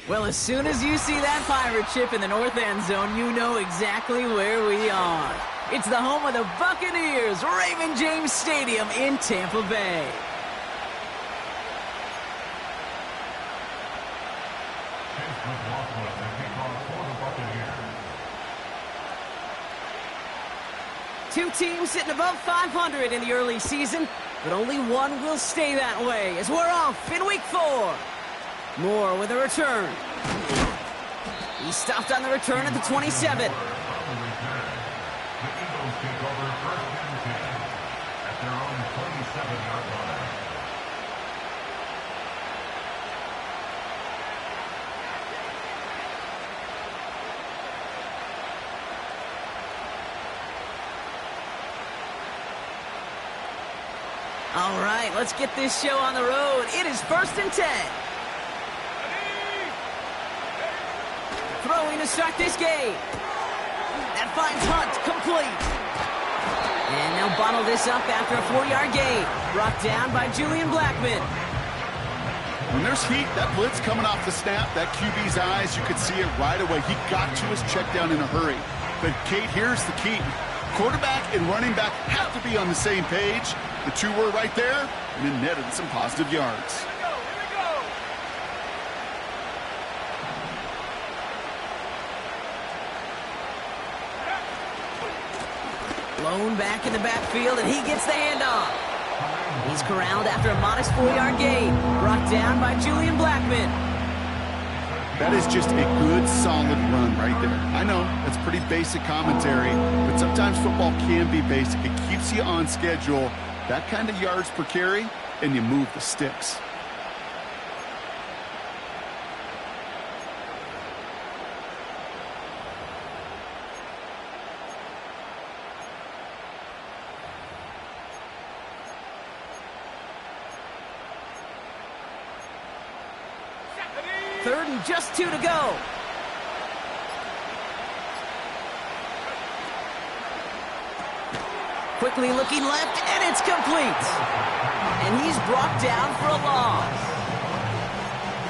Well, as soon as you see that pirate ship in the north end zone, you know exactly where we are. It's the home of the Buccaneers, Raymond James Stadium in Tampa Bay. Two teams sitting above 500 in the early season, but only one will stay that way as we're off in week 4. Moore with a return. He stopped on the return at the 27. All right, let's get this show on the road. It is 1st and 10. Throwing to start this game. That finds Hunt complete. And they'll bottle this up after a 4-yard gain. Brought down by Julian Blackmon. When there's heat, that blitz coming off the snap, that QB's eyes, you could see it right away. He got to his check down in a hurry. But, Kate, here's the key. Quarterback and running back have to be on the same page. The two were right there, and it netted some positive yards. Blown back in the backfield, and he gets the handoff. He's corralled after a modest 4-yard gain. Brought down by Julian Blackmon. That is just a good, solid run right there. I know, that's pretty basic commentary, but sometimes football can be basic. It keeps you on schedule. That kind of yards per carry, and you move the sticks. Third and just 2 to go. Quickly looking left, and it's complete. And he's brought down for a loss.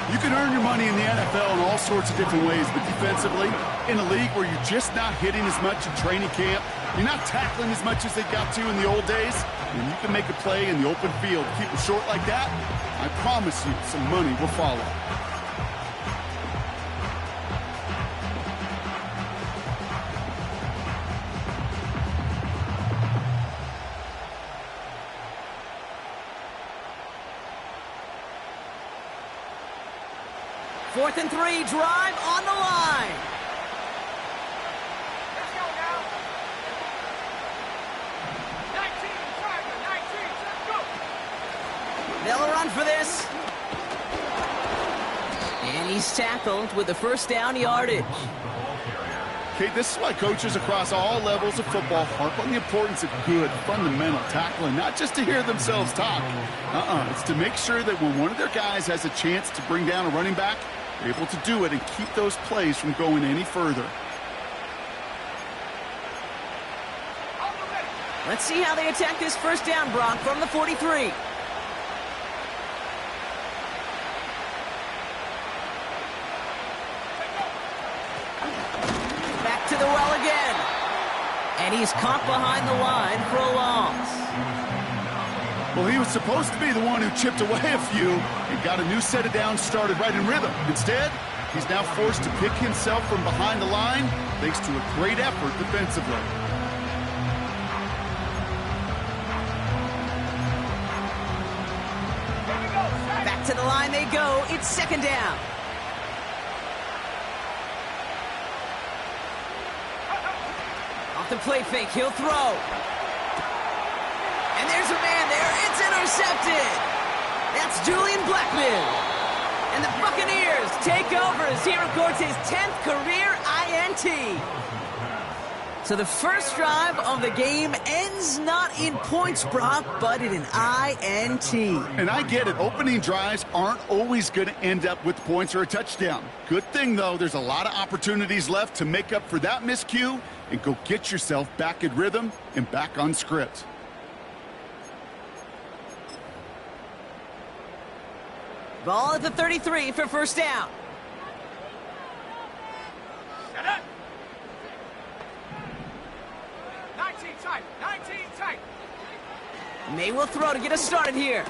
You can earn your money in the NFL in all sorts of different ways, but defensively, in a league where you're just not hitting as much in training camp, you're not tackling as much as they got to in the old days, and you can make a play in the open field, keep it short like that, I promise you some money will follow. Fourth and 3, drive on the line. Let's go now. 19, driver, 19, let's go. They'll run for this. And he's tackled with the first down yardage. Okay, this is why coaches across all levels of football harp on the importance of good, fundamental tackling, not just to hear themselves talk. It's to make sure that when one of their guys has a chance to bring down a running back, they're able to do it and keep those plays from going any further. Let's see how they attack this first down, Brock, from the 43. Back to the well again. And he's caught behind the line for a loss. Well, he was supposed to be the one who chipped away a few and got a new set of downs started right in rhythm. Instead, he's now forced to pick himself from behind the line thanks to a great effort defensively. Back to the line they go. It's second down. Off the play fake, he'll throw. And there's a man there. It's intercepted. That's Julian Blackmon. And the Buccaneers take over as he records his 10th career INT. So the first drive of the game ends not in points, Brock, but in an INT. And I get it. Opening drives aren't always going to end up with points or a touchdown. Good thing, though, there's a lot of opportunities left to make up for that miscue and go get yourself back in rhythm and back on script. Ball at the 33 for first down. tight. 19 tight. May will throw to get us started here.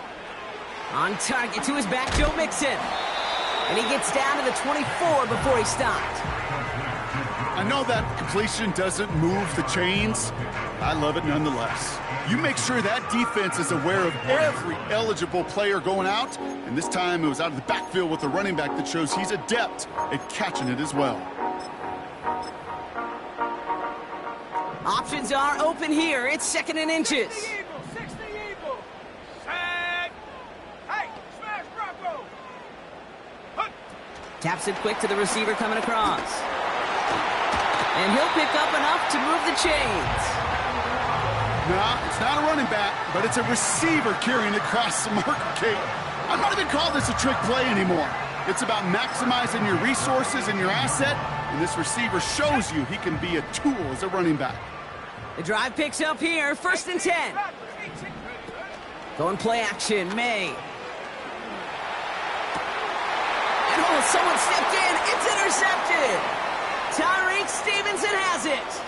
On target to his back, Joe Mixon. And he gets down to the 24 before he stopped. I know that completion doesn't move the chains. I love it nonetheless. You make sure that defense is aware of every eligible player going out. And this time it was out of the backfield with a running back that shows he's adept at catching it as well. Options are open here. It's 2nd and inches. 60 Eagle. Set. Hey, smash Bronco. Hunt. Taps it quick to the receiver coming across. And he'll pick up enough to move the chains. No, it's not a running back, but it's a receiver carrying across the marker, Kate. I'm not even call this a trick play anymore. It's about maximizing your resources and your asset, and this receiver shows you he can be a tool as a running back. The drive picks up here, 1st and 10. Going play action, May. And oh, someone stepped in. It's intercepted. Tyreek Stevenson has it.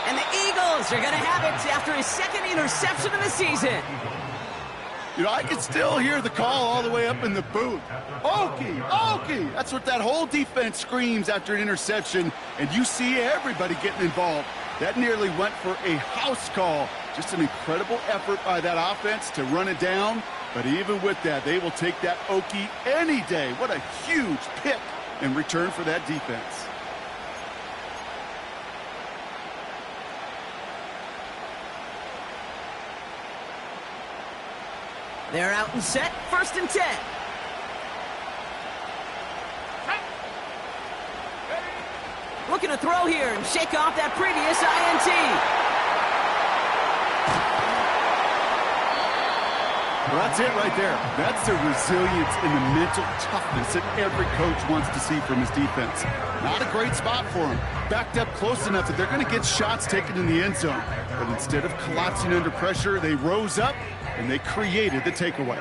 And the Eagles are going to have it after his 2nd interception of the season. You know, I can still hear the call all the way up in the booth. Okie, Okie! That's what that whole defense screams after an interception, and you see everybody getting involved. That nearly went for a house call. Just an incredible effort by that offense to run it down, but even with that, they will take that Okie any day. What a huge pick in return for that defense. They're out and set, 1st and 10. Looking to throw here and shake off that previous INT. Well, that's it right there. That's the resilience and the mental toughness that every coach wants to see from his defense. Not a great spot for him. Backed up close enough that they're going to get shots taken in the end zone. But instead of collapsing under pressure, they rose up and they created the takeaway.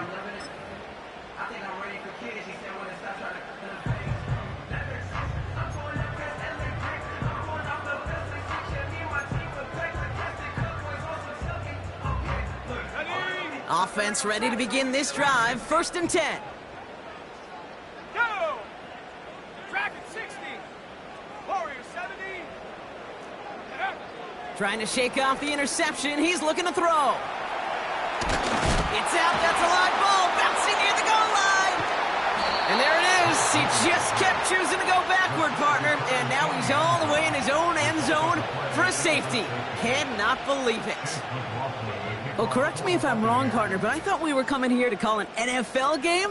Offense ready to begin this drive, 1st and 10. Go. Dragon 60. Warrior 70. Trying to shake off the interception. He's looking to throw. It's out. That's a live ball bouncing near the goal line. And there it is. He just kept choosing to go backward, partner. And now he's all the way in his own end zone for a safety. Cannot believe it. Oh, correct me if I'm wrong, partner, but I thought we were coming here to call an NFL game.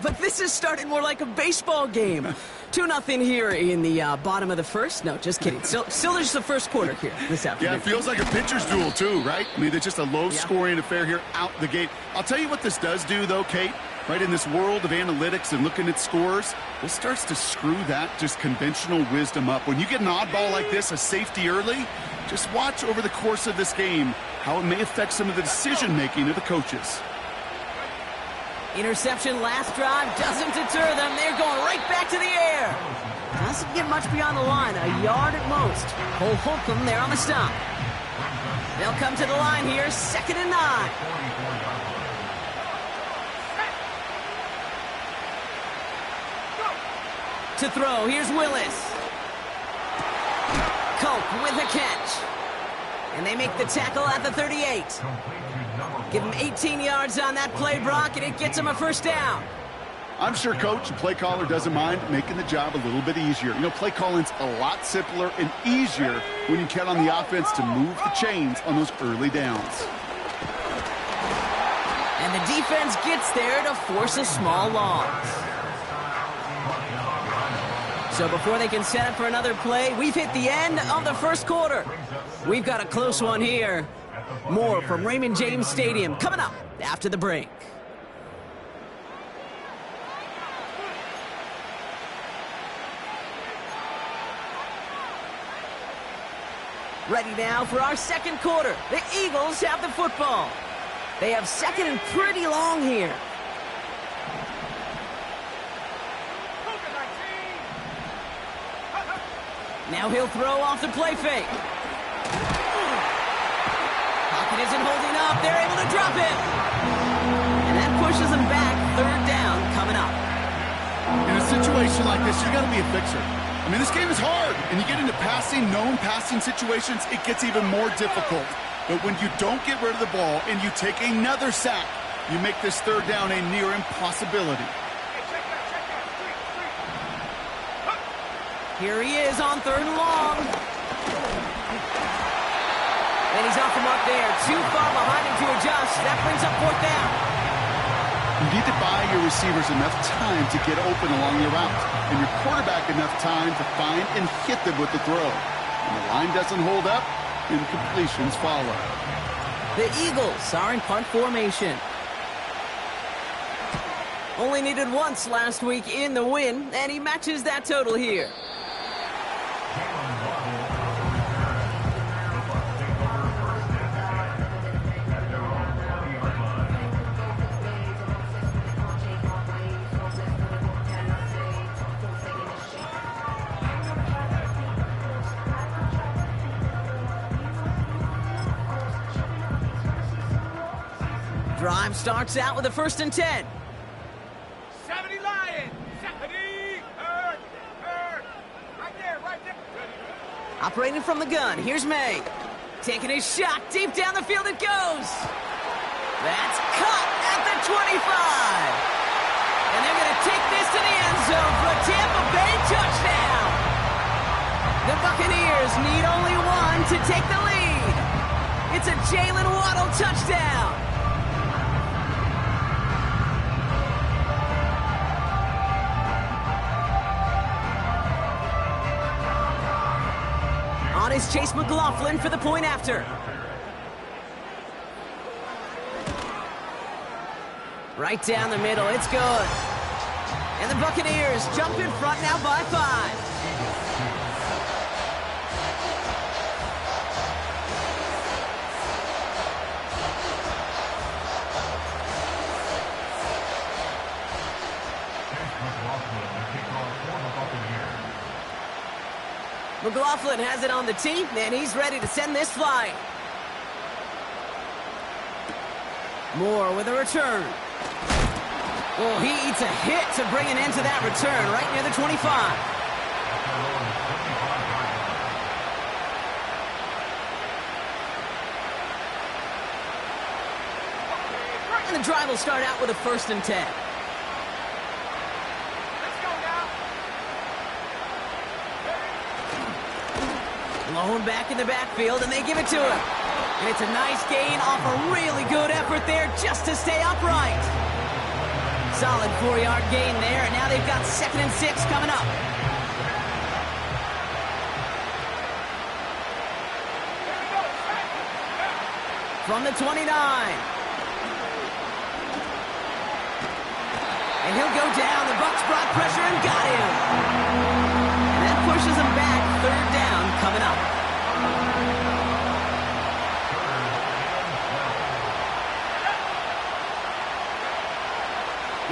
But this is starting more like a baseball game. 2-0 here in the bottom of the first. No, just kidding. Still just the first quarter here this afternoon. Yeah, it feels like a pitcher's duel too, right? I mean, it's just a low-scoring affair here out the gate. I'll tell you what this does do, though, Kate. Right in this world of analytics and looking at scores, this starts to screw that just conventional wisdom up. When you get an oddball like this, a safety early, just watch over the course of this game how it may affect some of the decision-making of the coaches. Interception last drive doesn't deter them. They're going right back to the air. Doesn't get much beyond the line, a yard at most. Cole Holcomb there on the stop. They'll come to the line here, 2nd and 9. To throw, here's Willis. Coke with a catch. And they make the tackle at the 38. Give him 18 yards on that play, Brock, and it gets him a 1st down. I'm sure coach and play caller doesn't mind making the job a little bit easier. You know, play calling's a lot simpler and easier when you count on the offense to move the chains on those early downs. And the defense gets there to force a small loss. So before they can set up for another play, we've hit the end of the first quarter. We've got a close one here. More from Raymond James Stadium coming up after the break. Ready now for our second quarter. The Eagles have the football. They have 2nd and pretty long here. Now he'll throw off the play fake. Pocket isn't holding up. They're able to drop it. And that pushes them back. Third down coming up. In a situation like this, you got to be a fixer. I mean, this game is hard, and you get into known passing situations, it gets even more difficult. But when you don't get rid of the ball and you take another sack, you make this third down a near impossibility. Here he is on third and long. And he's off the mark there. Too far behind him to adjust. That brings up fourth down. You need to buy your receivers enough time to get open along your route, and your quarterback enough time to find and hit them with the throw. When the line doesn't hold up, incompletions follow. The Eagles are in punt formation. Only needed once last week in the win, and he matches that total here. Drive starts out with a 1st and 10. 70 Lions. 70. Hurt. Right there. Operating from the gun, here's May. Taking his shot, deep down the field it goes. That's caught at the 25. And they're going to take this to the end zone for a Tampa Bay touchdown. The Buccaneers need only one to take the lead. It's a Jalen Waddle touchdown. On is Chase McLaughlin for the point after. Right down the middle, it's good. And the Buccaneers jump in front now by 5. McLaughlin has it on the tee, and he's ready to send this flying. Moore with a return. Oh, he eats a hit to bring it into that return right near the 25. And the drive will start out with a 1st and 10. Blown back in the backfield, and they give it to him. And it's a nice gain off a really good effort there just to stay upright. Solid 4-yard gain there, and now they've got 2nd and 6 coming up. From the 29. And he'll go down. The Bucs brought pressure and got him. And that pushes him back. 3rd down coming up.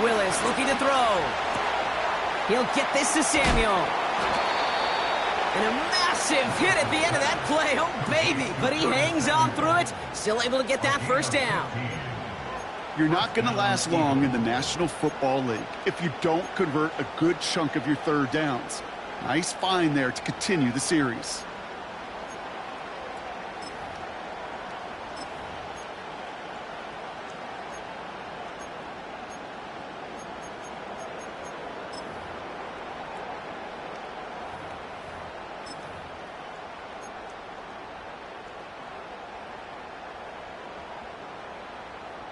Willis looking to throw. He'll get this to Samuel. And a massive hit at the end of that play. Oh, baby. But he hangs on through it. Still able to get that 1st down. You're not going to last long in the National Football League if you don't convert a good chunk of your 3rd downs. Nice find there to continue the series.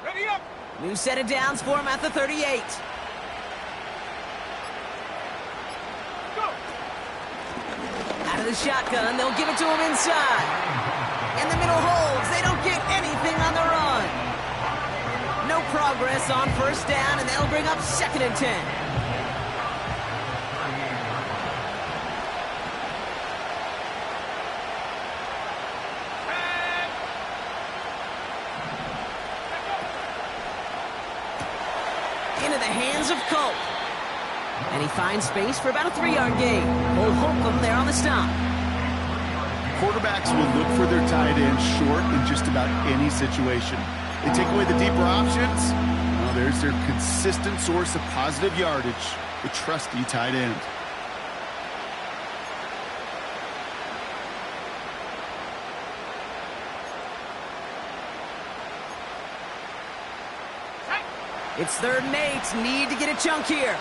Ready up. New set of downs for him at the 38. Out of the shotgun, they'll give it to him inside. And the middle holds. They don't get anything on the run. No progress on 1st down, and they'll bring up 2nd and 10. Into the hands of Colt. And he finds space for about a 3-yard gain. Old Holcomb there on the stop. Quarterbacks will look for their tight end short in just about any situation. They take away the deeper options. Well, there's their consistent source of positive yardage, the trusty tight end. It's 3rd and 8. Need to get a chunk here.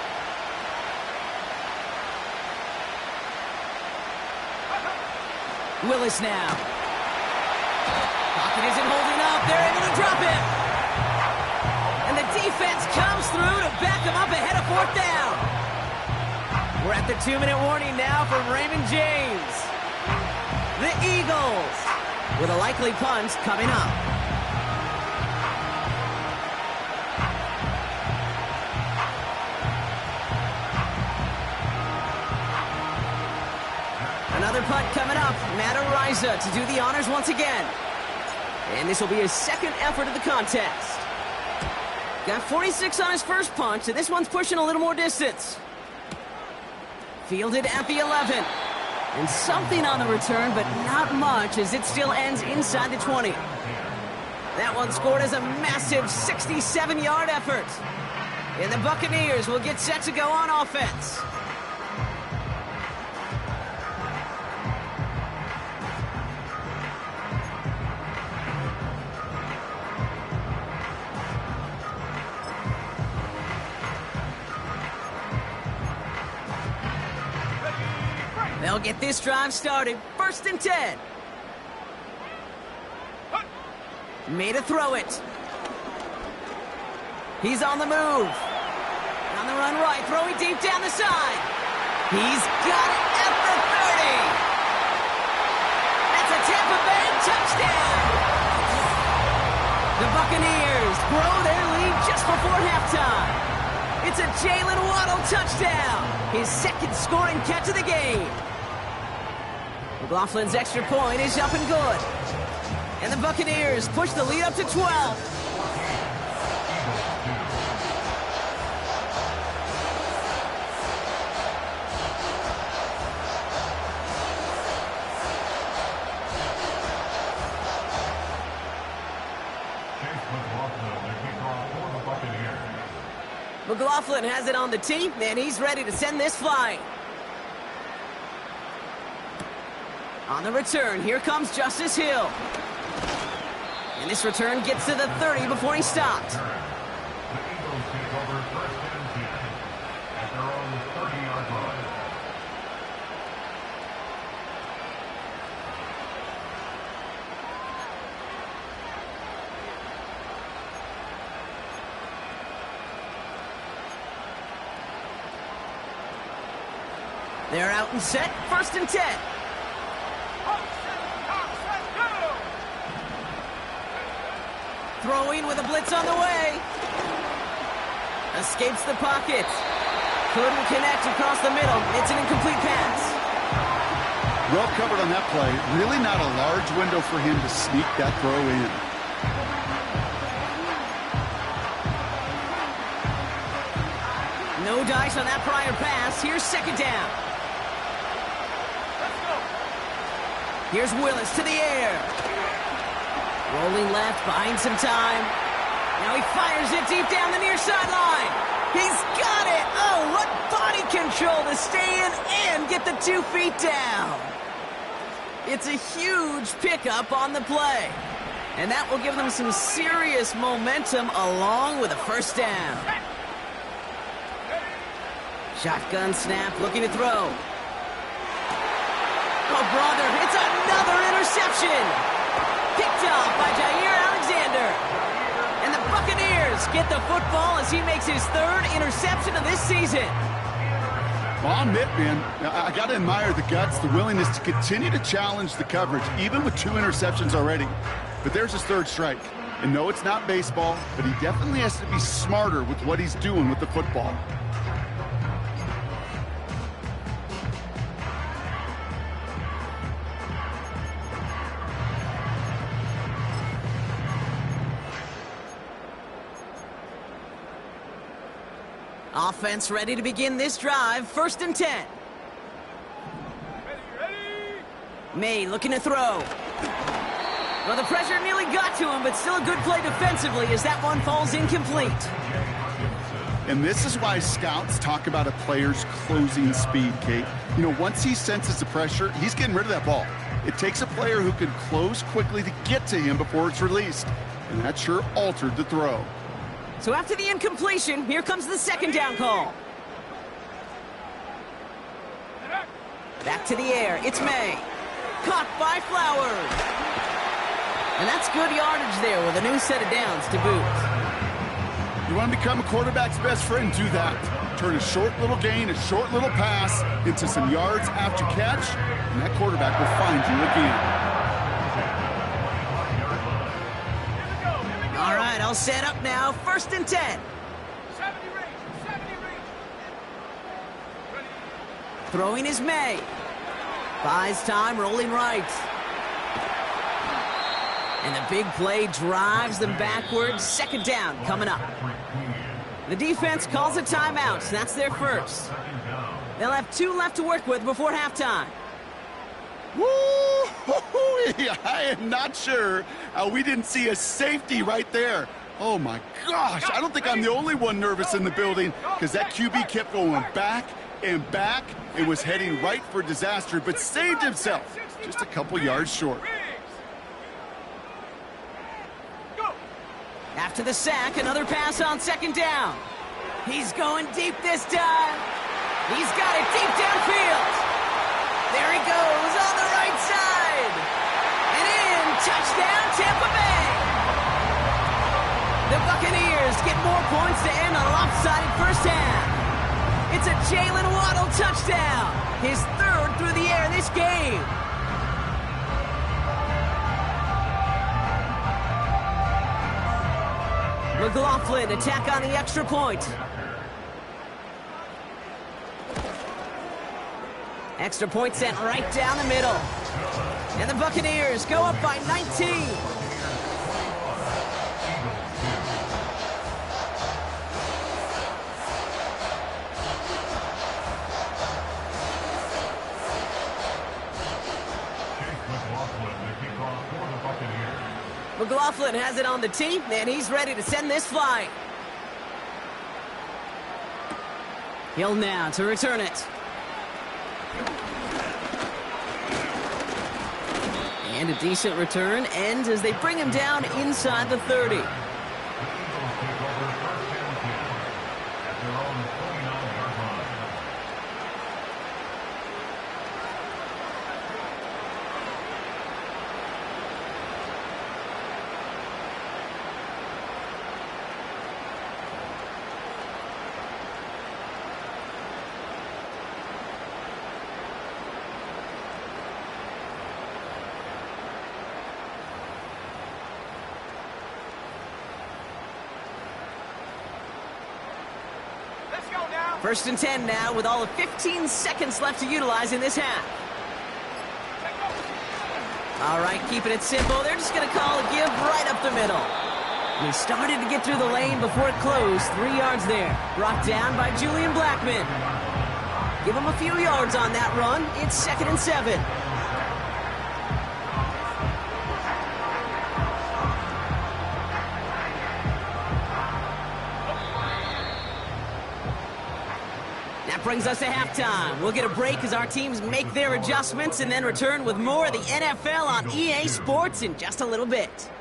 Willis now. Pocket isn't holding up. They're able to drop it. And the defense comes through to back him up ahead of 4th down. We're at the 2-minute warning now from Raymond James. The Eagles with a likely punt coming up. Another punt coming up. Matt Ariza to do the honors once again. And this will be his 2nd effort of the contest. Got 46 on his first punt, and this one's pushing a little more distance. Fielded at the 11. And something on the return, but not much, as it still ends inside the 20. That one scored as a massive 67-yard effort. And the Buccaneers will get set to go on offense. They'll get this drive started. 1st and 10. Made a throw it. He's on the move. On the run right, throwing deep down the side. He's got it at the 30. That's a Tampa Bay touchdown. The Buccaneers grow their lead just before halftime. It's a Jalen Waddle touchdown. His 2nd scoring catch of the game. McLaughlin's extra point is up and good. And the Buccaneers push the lead up to 12. McLaughlin has it on the tee, and he's ready to send this flying. On the return, here comes Justice Hill. And this return gets to the 30 before he stopped. The Eagles take over 1st and 10 at their own 30-yard line. They're out and set, 1st and 10. Throwing with a blitz on the way. Escapes the pocket. Couldn't connect across the middle. It's an incomplete pass. Well covered on that play. Really not a large window for him to sneak that throw in. No dice on that prior pass. Here's 2nd down. Here's Willis to the air. Rolling left, buying some time. Now he fires it deep down the near sideline. He's got it. Oh, what body control to stay in and get the 2 feet down. It's a huge pickup on the play. And that will give them some serious momentum along with a 1st down. Shotgun snap, looking to throw. Oh, brother, it's another interception. Picked off by Jair Alexander. And the Buccaneers get the football as he makes his 3rd interception of this season. Well, I'll admit, man, I got to admire the guts, the willingness to continue to challenge the coverage, even with 2 interceptions already. But there's his 3rd strike. And no, it's not baseball, but he definitely has to be smarter with what he's doing with the football. Offense ready to begin this drive. 1st and 10. Ready. May looking to throw. Well, the pressure nearly got to him, but still a good play defensively as that one falls incomplete. And this is why scouts talk about a player's closing speed, Kate. You know, once he senses the pressure, he's getting rid of that ball. It takes a player who can close quickly to get to him before it's released. And that sure altered the throw. So after the incompletion, here comes the second down call. Back to the air, it's May. Caught by Flowers. And that's good yardage there with a new set of downs to boot. You want to become a quarterback's best friend, do that. Turn a short little gain, a short little pass into some yards after catch, and that quarterback will find you again. All right, all set up now. 1st and 10. 70 range, 70 range. Ready. Throwing is May. Buys time, rolling right. And the big play drives them backwards. 2nd down coming up. The defense calls a timeout. That's their first. They'll have 2 left to work with before halftime. Woo! I am not sure how we didn't see a safety right there. Oh, my gosh. I don't think I'm the only one nervous in the building because that QB kept going back and back. It was heading right for disaster, but saved himself just a couple yards short. After the sack, another pass on 2nd down. He's going deep this time. He's got it deep downfield. There he goes on the right side. And in, touchdown, Tampa Bay. The Buccaneers get more points to end a lopsided first half. It's a Jalen Waddle touchdown. His 3rd through the air this game. McLaughlin attack on the extra point. Extra point sent right down the middle. And the Buccaneers go up by 19. McLaughlin has it on the tee, and he's ready to send this flying. Hill now to return it. And a decent return ends as they bring him down inside the 30. Let's go now. 1st and 10 now with all of 15 seconds left to utilize in this half. All right, keeping it simple. They're just going to call a give right up the middle. He started to get through the lane before it closed. 3 yards there. Brought down by Julian Blackman. Give him a few yards on that run. It's 2nd and 7. Brings us to halftime. We'll get a break as our teams make their adjustments and then return with more of the NFL on EA Sports in just a little bit.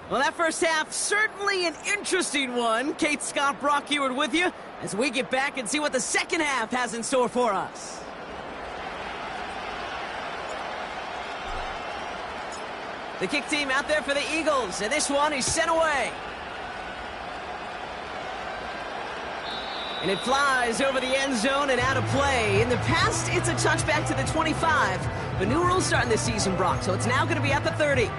Well, that first half, certainly an interesting one. Kate, Scott, Brock Ewart with you as we get back and see what the second half has in store for us. The kick team out there for the Eagles, and this one is sent away. And it flies over the end zone and out of play. In the past, it's a touchback to the 25. But new rules starting this season, Brock, so it's now going to be at the 30.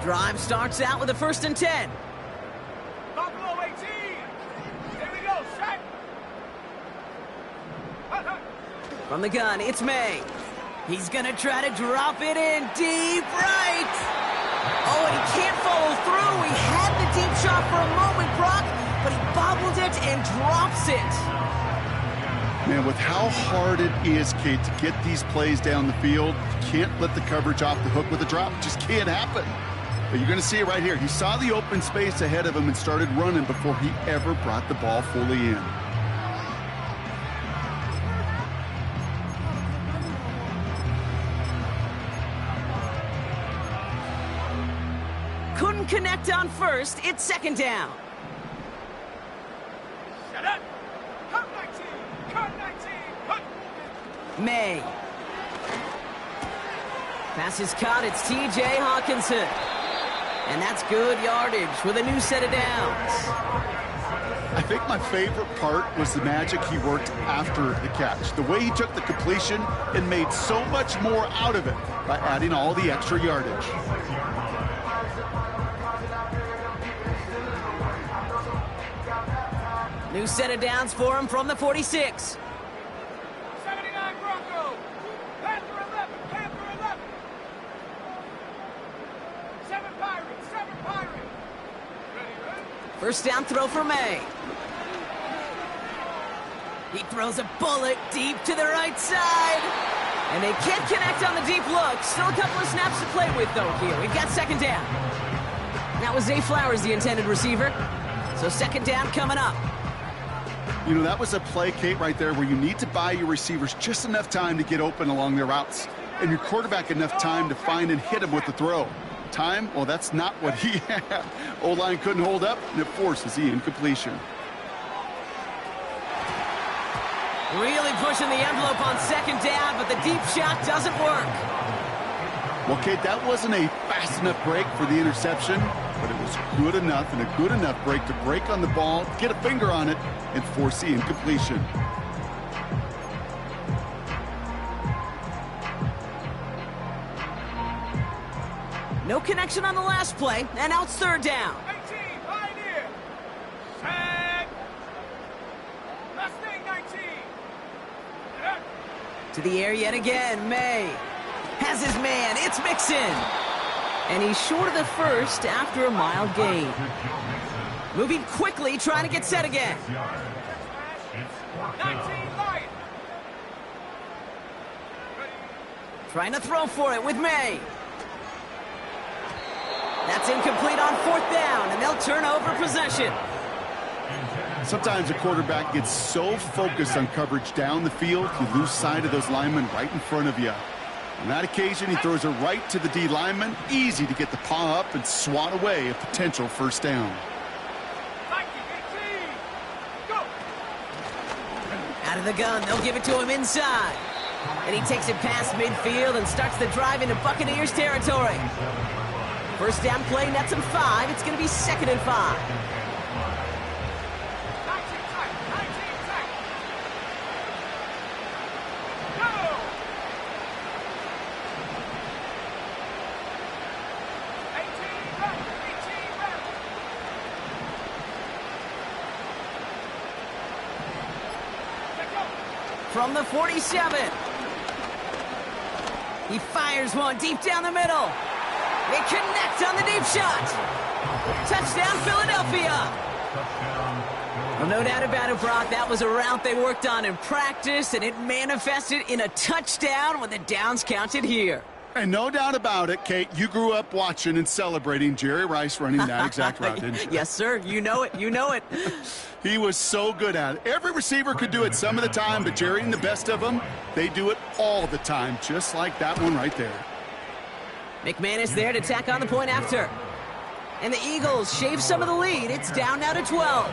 Drive starts out with a 1st and 10. Buffalo 18. Here we go, set. From the gun, it's May. He's gonna try to drop it in deep right. Oh, and he can't follow through. He had the deep shot for a moment, Brock, but he bobbled it and drops it. Man, with how hard it is, Kate, to get these plays down the field, you can't let the coverage off the hook with a drop. It just can't happen. But you're going to see it right here. He saw the open space ahead of him and started running before he ever brought the ball fully in. Couldn't connect on 1st. It's 2nd down. Set up. Cut 19. Cut 19. Cut. May. Pass is caught. It's T.J. Hawkinson. And that's good yardage with a new set of downs. I think my favorite part was the magic he worked after the catch. The way he took the completion and made so much more out of it by adding all the extra yardage. New set of downs for him from the 46. 79 Broncos. Panther 11. Panther 11. 7 Pirates. 7 Pirates. Ready? 1st down throw for May. He throws a bullet deep to the right side. And they can't connect on the deep look. Still a couple of snaps to play with, though, here. We've got 2nd down. That was Zay Flowers, the intended receiver. So 2nd down coming up. You know, that was a play, Kate, right there where you need to buy your receivers just enough time to get open along their routes. And your quarterback enough time to find and hit him with the throw. Time? Well, that's not what he had. O-line couldn't hold up, and it forces the incompletion. Really pushing the envelope on 2nd down, but the deep shot doesn't work. Well, Kate, that wasn't a fast enough break for the interception, but it was good enough and a good enough break to break on the ball, get a finger on it, and force the incompletion. No connection on the last play, and now it's 3rd down. 18, Pioneer. Set. Mustang 19. Set. To the air yet again, May. Has his man, it's Mixon. And he's short of the 1st after a mild gain. Moving quickly, trying to get set again. 19, Lion. Trying to throw for it with May. That's incomplete on 4th down, and they'll turn over possession. Sometimes a quarterback gets so focused on coverage down the field, you lose sight of those linemen right in front of you. On that occasion, he throws it right to the D lineman. Easy to get the paw up and swat away a potential 1st down. 19, 18. Go. Out of the gun, they'll give it to him inside. And he takes it past midfield and starts the drive into Buccaneers territory. 1st down play nets him 5. It's going to be 2nd and 5. 19 tight. 19 tight. Go. 18 back. 18 back. Let go. From the 47. He fires one deep down the middle. They connect on the deep shot. Touchdown, Philadelphia. Well, no doubt about it, Brock. That was a route they worked on in practice, and it manifested in a touchdown when the downs counted here. And no doubt about it, Kate, you grew up watching and celebrating Jerry Rice running that exact route, didn't you? Yes, sir. You know it. You know it. He was so good at it. Every receiver could do it some of the time, but Jerry and the best of them, they do it all the time, just like that one right there. McManus there to tack on the point after. And the Eagles shave some of the lead. It's down now to 12.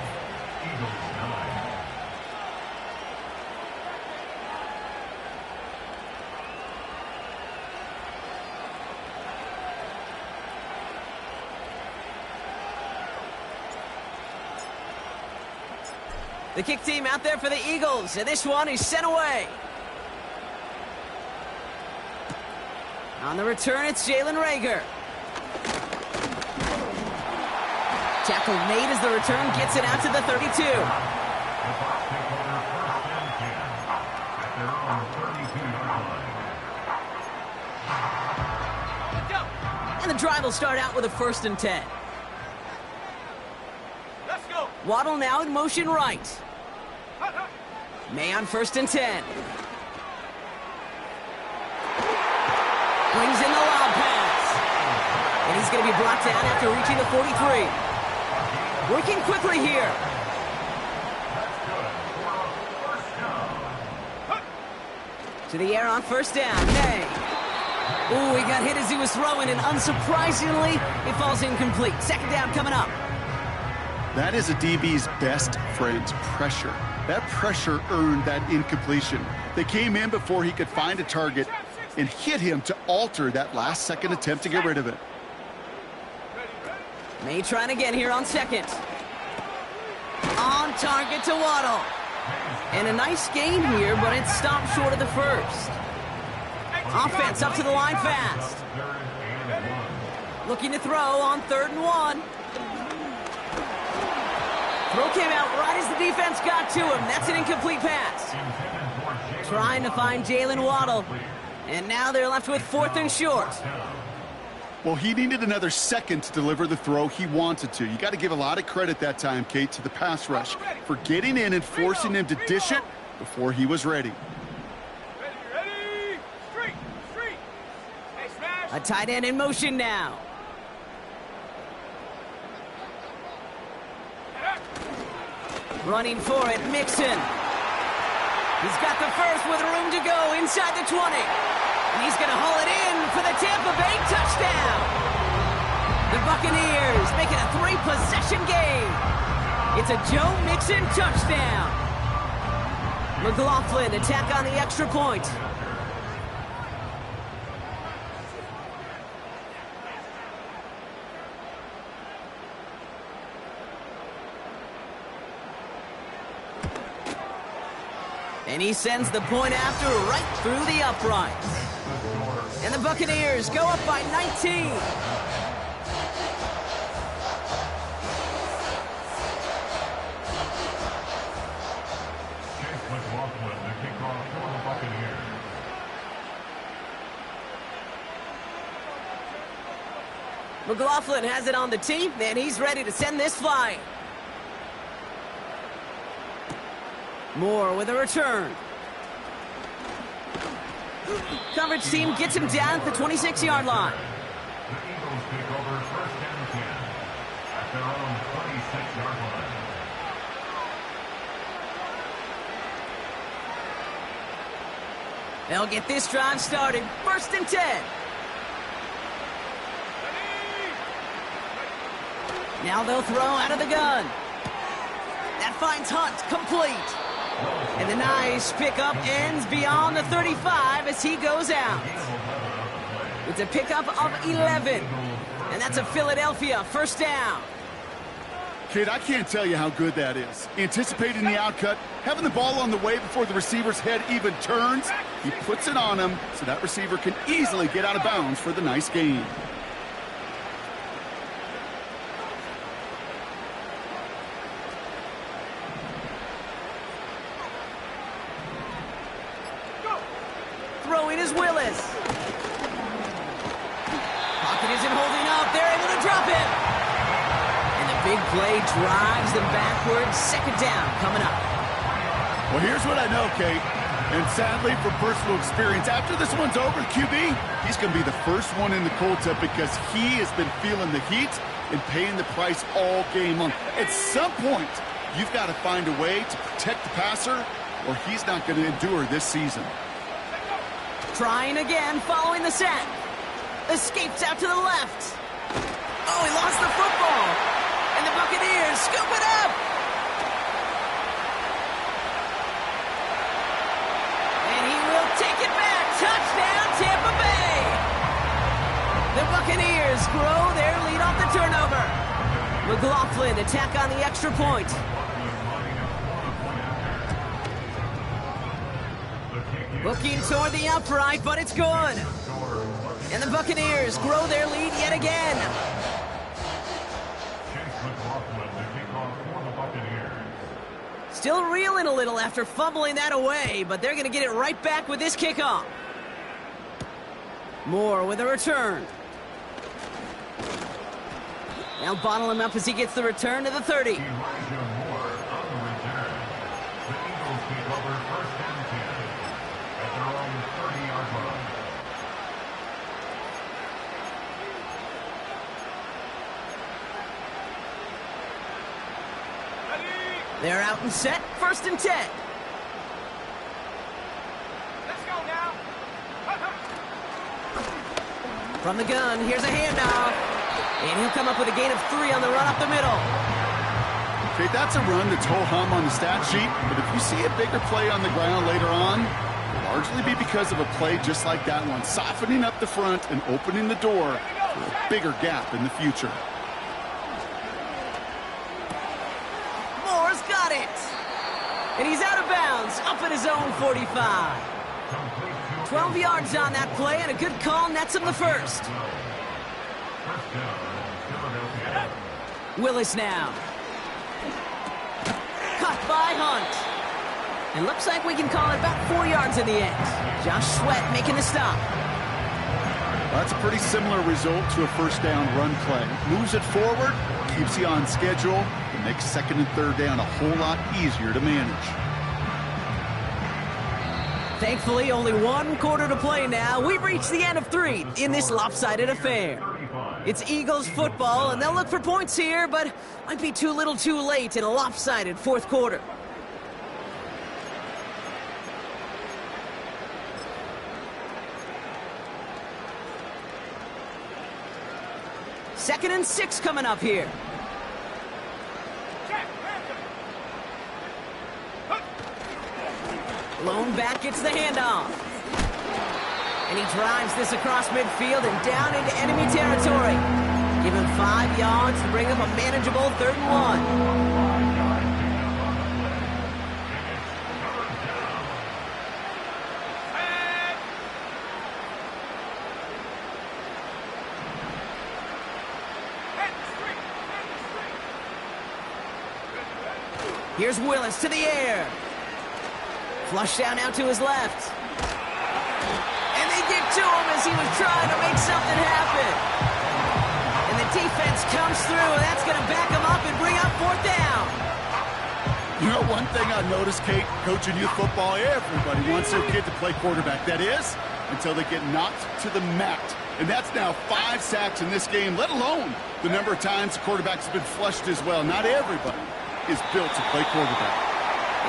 The kick team out there for the Eagles, and this one is sent away. On the return, it's Jalen Reagor. Tackle made as the return gets it out to the 32. And the drive will start out with a 1st and 10. Let's go. Waddle now in motion right. May on 1st and 10. Brings in the lob pass. And he's going to be brought down after reaching the 43. Working quickly here. To the air on 1st down. May. Ooh, he got hit as he was throwing, and unsurprisingly, it falls incomplete. 2nd down coming up. That is a DB's best friend, pressure. That pressure earned that incompletion. They came in before he could find a target and hit him to alter that last-second attempt to get rid of it. May trying again here on 2nd. On target to Waddle. And a nice gain here, but it stopped short of the 1st. Offense up to the line fast. Looking to throw on 3rd and 1. Throw came out right as the defense got to him. That's an incomplete pass. Trying to find Jalen Waddle. And now they're left with 4th and short. Well, he needed another second to deliver the throw he wanted to. You got to give a lot of credit that time, Kate, to the pass rush for getting in and forcing him to dish it before he was ready. Ready. Street. Hey, smash. A tight end in motion now. Running for it, Mixon. He's got the 1st with room to go inside the 20. And he's going to haul it in for the Tampa Bay touchdown. The Buccaneers make it a 3-possession game. It's a Joe Mixon touchdown. McLaughlin attack on the extra point. And he sends the point after right through the uprights. And the Buccaneers go up by 19. McLaughlin, the kickoff for the Buccaneers. McLaughlin has it on the tee, and he's ready to send this flying. Moore with a return. Coverage team gets him down at the 26-yard line. The Eagles take over 1st and 10 at their own 26-yard line. They'll get this drive started. 1st and 10. Now they'll throw out of the gun. That finds Hunt complete. And the nice pickup ends beyond the 35 as he goes out. It's a pickup of 11. And that's a Philadelphia 1st down. Kid, I can't tell you how good that is. Anticipating the outcut, having the ball on the way before the receiver's head even turns, he puts it on him so that receiver can easily get out of bounds for the nice gain. Throwing is Willis. Pocket isn't holding up. They're able to drop it. And the big play drives them backwards. 2nd down coming up. Well, here's what I know, Kate. And sadly, from personal experience, after this one's over, the QB, he's going to be the first one in the cold tub because he has been feeling the heat and paying the price all game long. At some point, you've got to find a way to protect the passer or he's not going to endure this season. Trying again, following the sack. Escapes out to the left. Oh, he lost the football. And the Buccaneers scoop it up. And he will take it back. Touchdown, Tampa Bay. The Buccaneers grow their lead off the turnover. McLaughlin attack on the extra point. Looking toward the upright, but it's good. And the Buccaneers grow their lead yet again. Still reeling a little after fumbling that away, but they're going to get it right back with this kickoff. Moore with a return. Now bottle him up as he gets the return to the 30. They're out and set, 1st and 10. Let's go now. From the gun, here's a handoff. And he'll come up with a gain of 3 on the run up the middle. Okay, that's a run that's ho-hum on the stat sheet, but if you see a bigger play on the ground later on, it'll largely be because of a play just like that one, softening up the front and opening the door for a bigger gap in the future. Moore's got it. And he's out of bounds, up at his own 45. 12 yards on that play, and a good call nets him the first. Willis now. Cut by Hunt. And looks like we can call it about 4 yards in the end. Josh Sweat making the stop. That's a pretty similar result to a 1st down run play. Moves it forward, keeps you on schedule, and makes 2nd and 3rd down a whole lot easier to manage. Thankfully, only 1 quarter to play now. We've reached the end of 3 in this lopsided affair. It's Eagles football, and they'll look for points here, but might be too little too late in a lopsided 4th quarter. Second and 6 coming up here. Lone back gets the handoff. And he drives this across midfield and down into enemy territory. Give him 5 yards to bring up a manageable 3rd and 1. Here's Willis to the air. Flush down out to his left. And they get to him as he was trying to make something happen. And the defense comes through, and that's going to back him up and bring up 4th down. You know, one thing I noticed, Kate, coaching youth football, everybody wants their kid to play quarterback. That is, until they get knocked to the mat. And that's now 5 sacks in this game, let alone the number of times the quarterback's been flushed as well. Not everybody is built to play quarterback.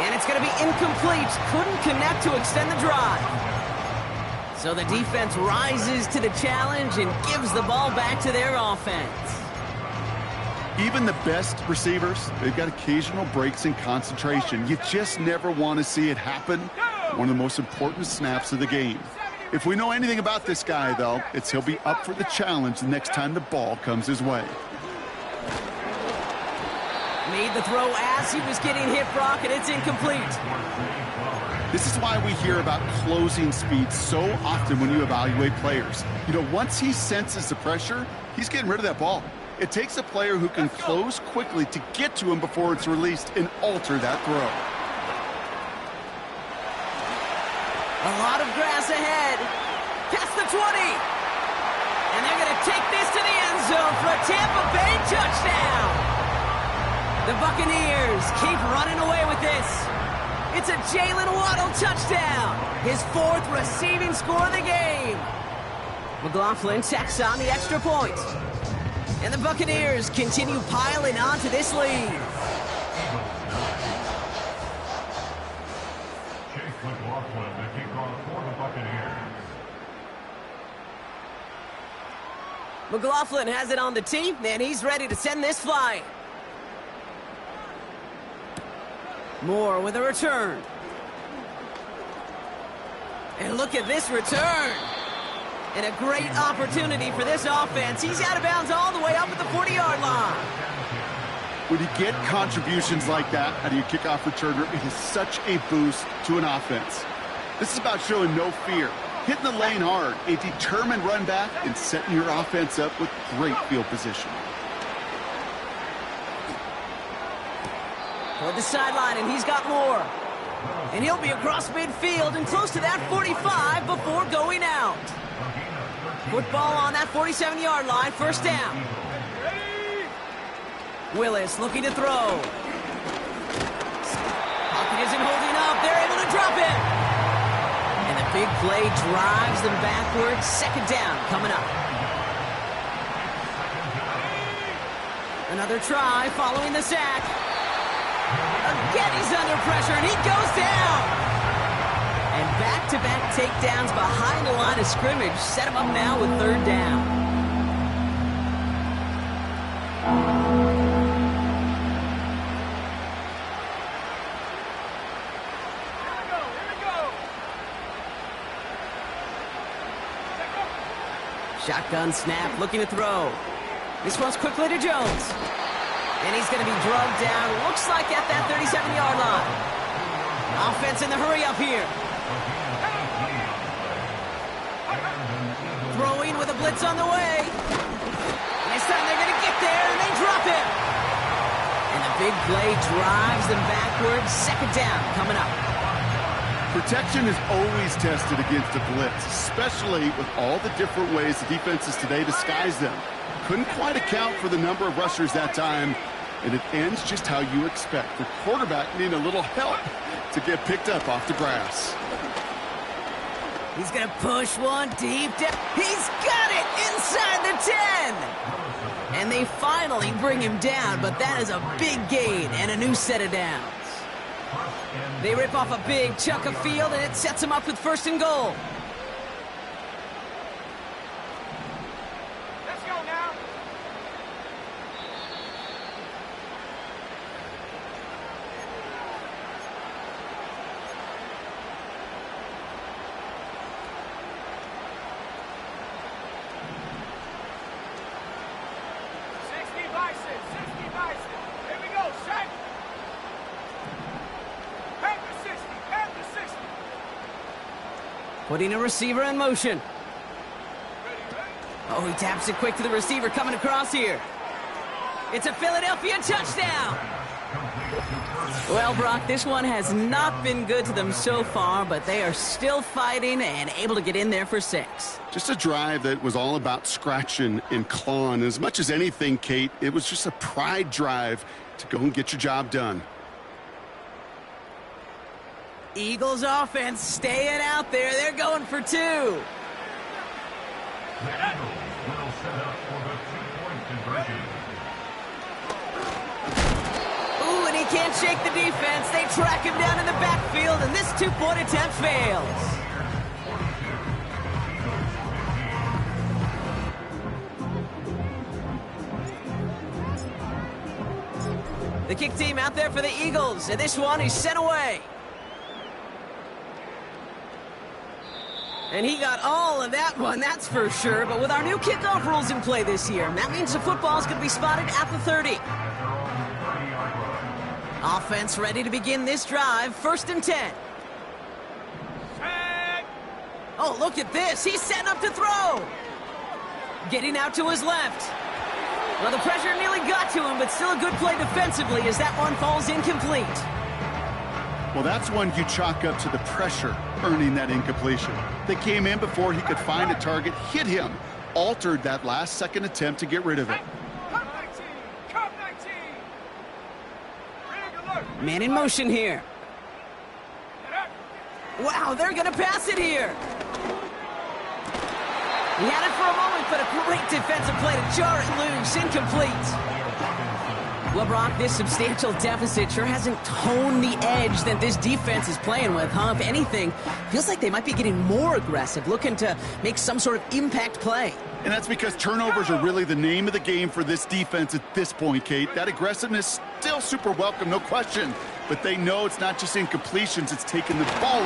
And it's going to be incomplete. Couldn't connect to extend the drive. So the defense rises to the challenge and gives the ball back to their offense. Even the best receivers, they've got occasional breaks in concentration. You just never want to see it happen. One of the most important snaps of the game. If we know anything about this guy, though, it's he'll be up for the challenge the next time the ball comes his way. Made the throw as he was getting hit, Brock, and it's incomplete. This is why we hear about closing speed so often when you evaluate players. You know, once he senses the pressure, he's getting rid of that ball. It takes a player who can close quickly to get to him before it's released and alter that throw. A lot of grass ahead. Past the 20. And they're going to take this to the end zone for a Tampa Bay touchdown. The Buccaneers keep running away with this. It's a Jalen Waddle touchdown. His 4th receiving score of the game. McLaughlin tacks on the extra point. And the Buccaneers continue piling onto this lead. McLaughlin, the kickoff for the Buccaneers. McLaughlin has it on the tee, and he's ready to send this flying. Moore with a return. And look at this return. And a great opportunity for this offense. He's out of bounds all the way up at the 40-yard line. When you get contributions like that out of your kickoff returner, it is such a boost to an offense. This is about showing no fear, hitting the lane hard, a determined run back, and setting your offense up with great field position. Toward the sideline, and he's got more. And he'll be across midfield and close to that 45 before going out. Football on that 47-yard line, first down. Willis looking to throw. Pocket isn't holding up. They're able to drop it. And the big play drives them backwards. Second down coming up. Another try following the sack. Again, he's under pressure, and he goes down. And back-to-back takedowns behind the line of scrimmage set him up now with third down. Here we go. Shotgun snap, looking to throw. This one's quickly to Jones. And he's going to be drugged down, looks like at that 37-yard line. Offense in the hurry up here. Throwing with a blitz on the way. This time they're going to get there, and they drop it. And the big play drives them backwards. Second down coming up. Protection is always tested against a blitz, especially with all the different ways the defenses today disguise them. Couldn't quite account for the number of rushers that time, and it ends just how you expect. The quarterback needing a little help to get picked up off the grass. He's going to push one deep down. He's got it inside the 10. And they finally bring him down, but that is a big gain and a new set of downs. They rip off a big chunk of field, and it sets them up with first and goal. Let's go now. Here we go, set. Panther 60, Panther 60. Putting a receiver in motion. Oh, he taps it quick to the receiver coming across here. It's a Philadelphia touchdown. Well, Brock, this one has not been good to them so far, but they are still fighting and able to get in there for 6. Just a drive that was all about scratching and clawing. As much as anything, Kate, it was just a pride drive to go and get your job done. Eagles offense staying out there. They're going for 2. The Eagles will set up for the 2-point conversion. Ooh, and he can't shake the defense. They track him down in the backfield, and this 2-point attempt fails. The kick team out there for the Eagles, and this one is sent away. And he got all of that one, that's for sure. But with our new kickoff rules in play this year, that means the football is going to be spotted at the 30. Offense ready to begin this drive, first and 10. Set. Oh, look at this. He's setting up to throw. Getting out to his left. Well, the pressure nearly got to him, but still a good play defensively as that one falls incomplete. Well, that's one you chalk up to the pressure earning that incompletion. They came in before he could find a target, hit him, altered that last-second attempt to get rid of it. Come 19, come 19. Rig alert. Man in motion here. Wow, they're going to pass it here. He had it for a moment, but a great defensive play to jar it loose, incomplete. Well, Brock, this substantial deficit sure hasn't toned the edge that this defense is playing with, huh? If anything, feels like they might be getting more aggressive, looking to make some sort of impact play. And that's because turnovers are really the name of the game for this defense at this point, Kate. That aggressiveness still super welcome, no question. But they know it's not just incompletions, it's taking the ball.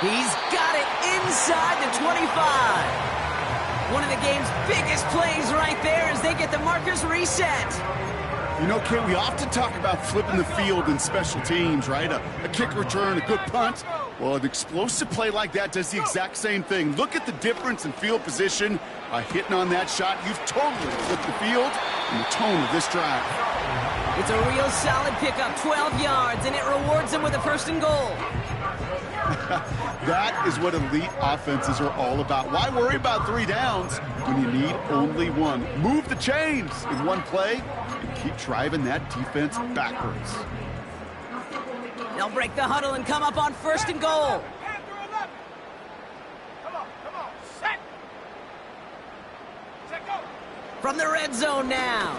He's got it inside the 25. One of the game's biggest plays right there as they get the markers reset. You know, Kate, we often talk about flipping the field in special teams, right? A kick return, a good punt. Well, an explosive play like that does the exact same thing. Look at the difference in field position. By hitting on that shot, you've totally flipped the field and the tone of this drive. It's a real solid pickup, 12 yards, and it rewards him with a 1st and goal. That is what elite offenses are all about. Why worry about 3 downs when you need only 1? Move the chains in one play and keep driving that defense backwards. They'll break the huddle and come up on 1st and goal. Come on, set. Set, go. From the red zone now.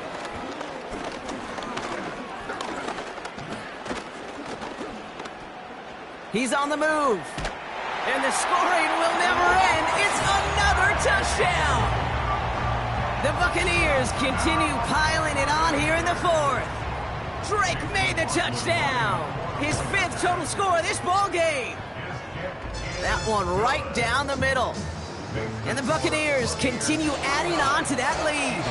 He's on the move. And the scoring will never end. It's another touchdown. The Buccaneers continue piling it on here in the 4th. Drake made the touchdown. His 5th total score of this ball game. That one right down the middle. And the Buccaneers continue adding on to that lead.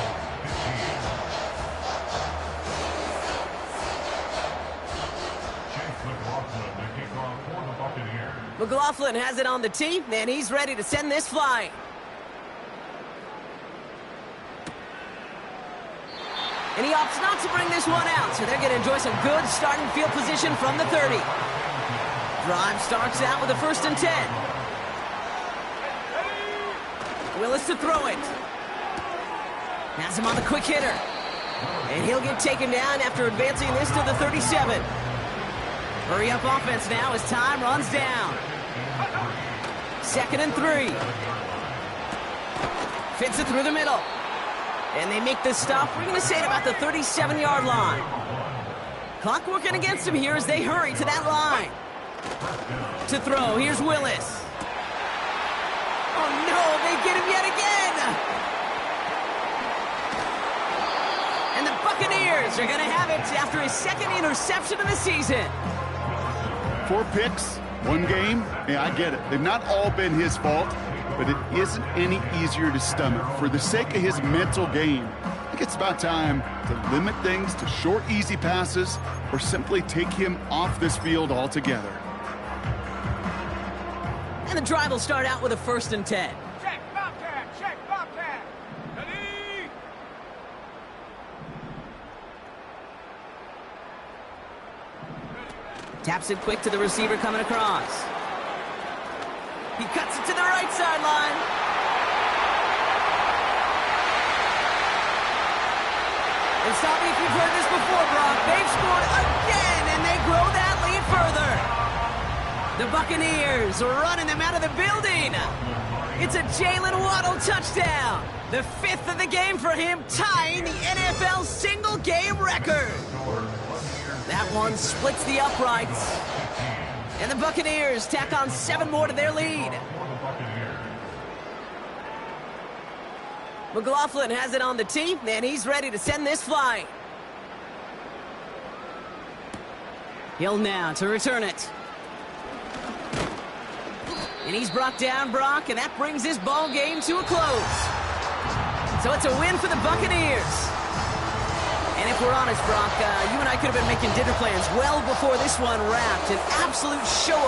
McLaughlin has it on the tee, and he's ready to send this flying. And he opts not to bring this one out, so they're going to enjoy some good starting field position from the 30. Drive starts out with a 1st and 10. Willis to throw it. Has him on the quick hitter. And he'll get taken down after advancing this to the 37. Hurry up offense now as time runs down. 2nd and 3. Fits it through the middle. And they make this stop, we're going to say, at about the 37-yard line. Clock working against him here as they hurry to that line. To throw, here's Willis. Oh no, they get him yet again! And the Buccaneers are going to have it after his 2nd interception of the season. 4 picks, 1 game. Yeah, I get it. They've not all been his fault, but it isn't any easier to stomach. For the sake of his mental game, I think it's about time to limit things to short, easy passes or simply take him off this field altogether. And the drive will start out with a 1st and 10. Check, Bobcat. Ready? Taps it quick to the receiver coming across. He cuts it to the right sideline. And stop me if you've heard this before, Brock. They've scored again, and they grow that lead further. The Buccaneers are running them out of the building. It's a Jalen Waddle touchdown. The 5th of the game for him, tying the NFL single-game record. That one splits the uprights. And the Buccaneers tack on 7 more to their lead. McLaughlin has it on the tee, and he's ready to send this flying. Hill now to return it. And he's brought down, Brock, and that brings this ball game to a close. So it's a win for the Buccaneers. And if we're honest, Brock, you and I could have been making dinner plans well before this one wrapped. An absolute show of